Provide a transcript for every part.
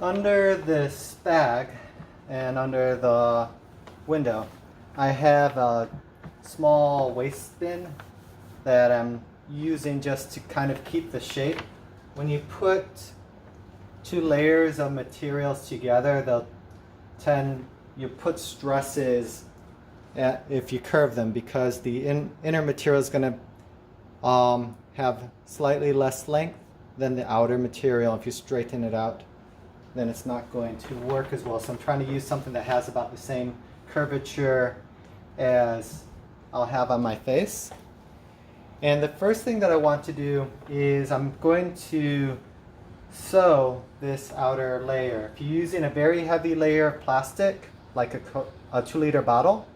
Under this bag and under the window, I have a small waste bin that I'm using just to kind of keep the shape. When you put two layers of materials together, you put stresses if you curve them, because the inner material is going to have slightly less length than the outer material. If you straighten it out, then it's not going to work as well. So I'm trying to use something that has about the same curvature as I'll have on my face. And the first thing that I want to do is I'm going to sew this outer layer. If you're using a very heavy layer of plastic, like a 2-liter bottle,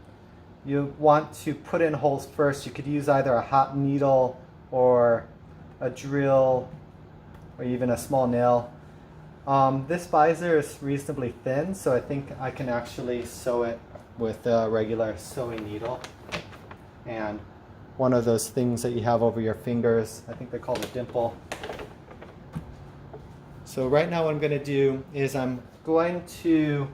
you want to put in holes first. You could use either a hot needle or a drill or even a small nail. This visor is reasonably thin, so I think I can actually sew it with a regular sewing needle and one of those things that you have over your fingers. I think they're called a dimple. So right now what I'm going to do is I'm going to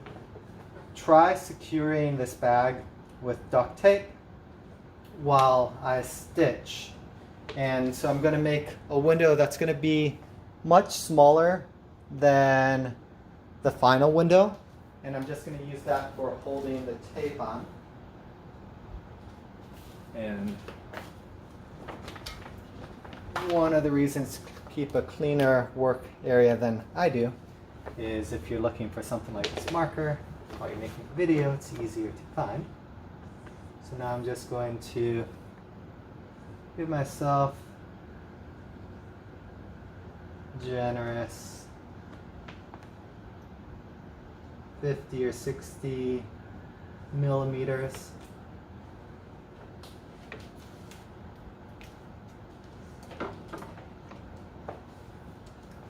try securing this bag with duct tape while I stitch. And so I'm going to make a window that's going to be much smaller than the final window, and I'm just going to use that for holding the tape on. And one of the reasons to keep a cleaner work area than I do is if you're looking for something like this marker while you're making a video, it's easier to find. So now I'm just going to give myself generous 50 or 60 millimeters.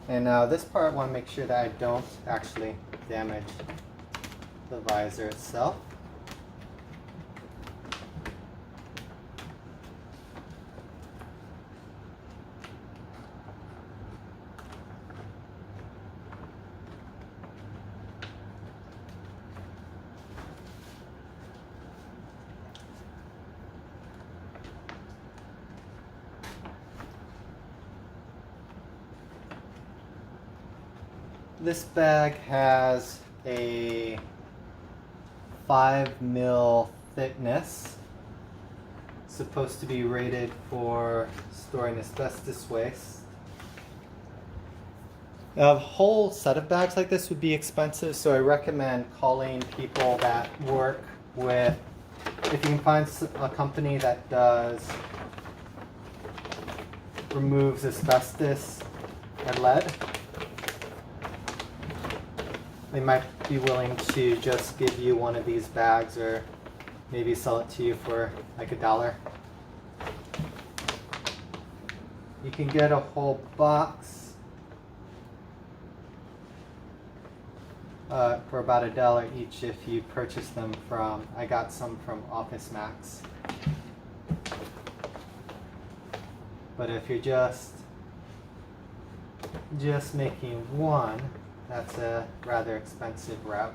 And now this part, I want to make sure that I don't actually damage the visor itself. This bag has a 5 mil thickness. It's supposed to be rated for storing asbestos waste. A whole set of bags like this would be expensive, so I recommend calling people that work with, if you can find a company that removes asbestos and lead, they might be willing to just give you one of these bags or maybe sell it to you for like $1. You can get a whole box for about $1 each if you purchase them from, I got some from Office Max. But if you're just making one, that's a rather expensive route.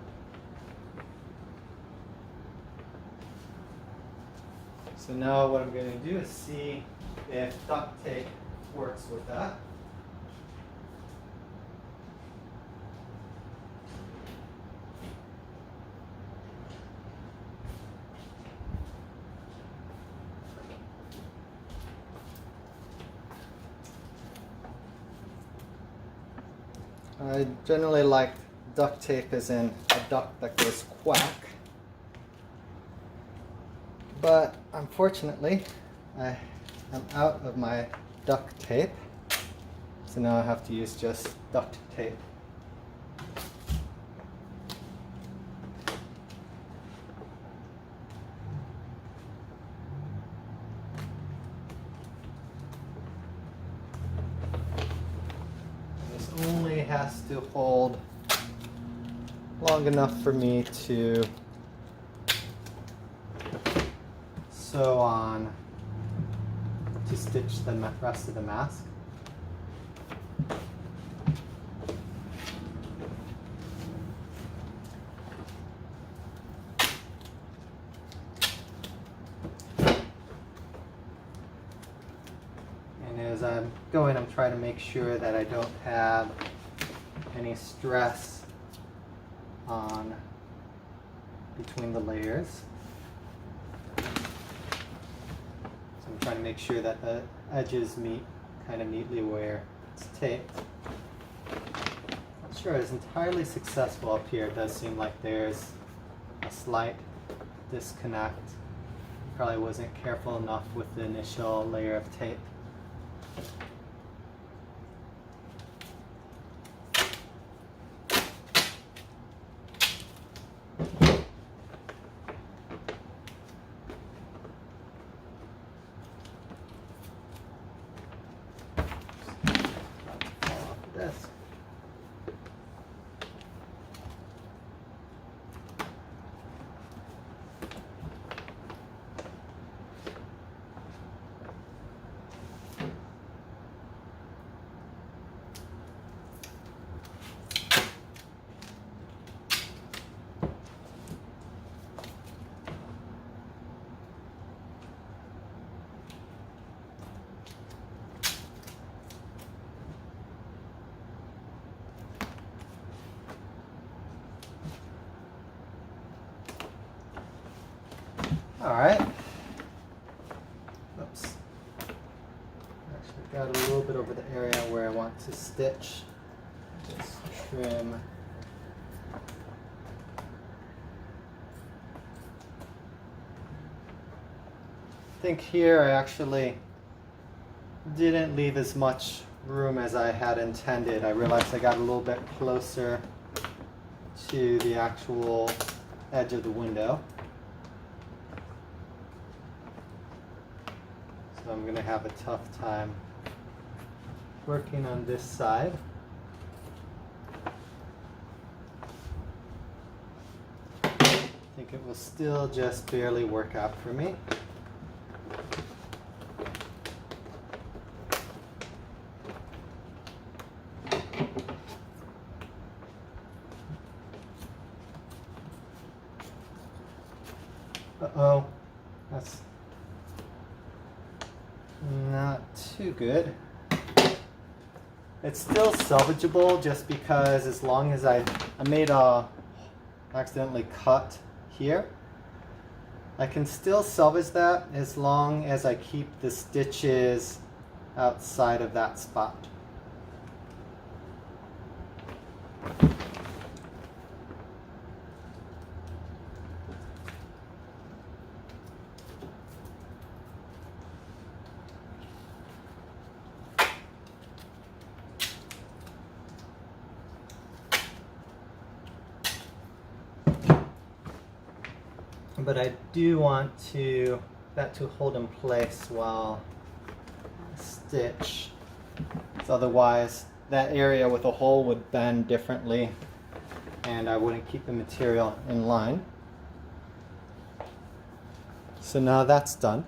So now what I'm going to do is see if duct tape works with that. I generally like duct tape as in a duck that goes quack, but unfortunately I am out of my duct tape, so now I have to use just duct tape. Only has to hold long enough for me to sew on to stitch the rest of the mask. go in and try to make sure that I don't have any stress on between the layers. So I'm trying to make sure that the edges meet kind of neatly where it's taped. Not sure it's entirely successful up here. It does seem like there's a slight disconnect. Probably wasn't careful enough with the initial layer of tape. Desk. All right. Oops. Actually got a little bit over the area where I want to stitch. Just trim. I think here I actually didn't leave as much room as I had intended. I realized I got a little bit closer to the actual edge of the window. So I'm going to have a tough time working on this side. I think it will still just barely work out for me. Uh-oh, that's not too good. It's still salvageable just because as long as I made a accidentally cut here, I can still salvage that as long as I keep the stitches outside of that spot. But I do want that to hold in place while I stitch. So otherwise, that area with a hole would bend differently and I wouldn't keep the material in line. So now that's done.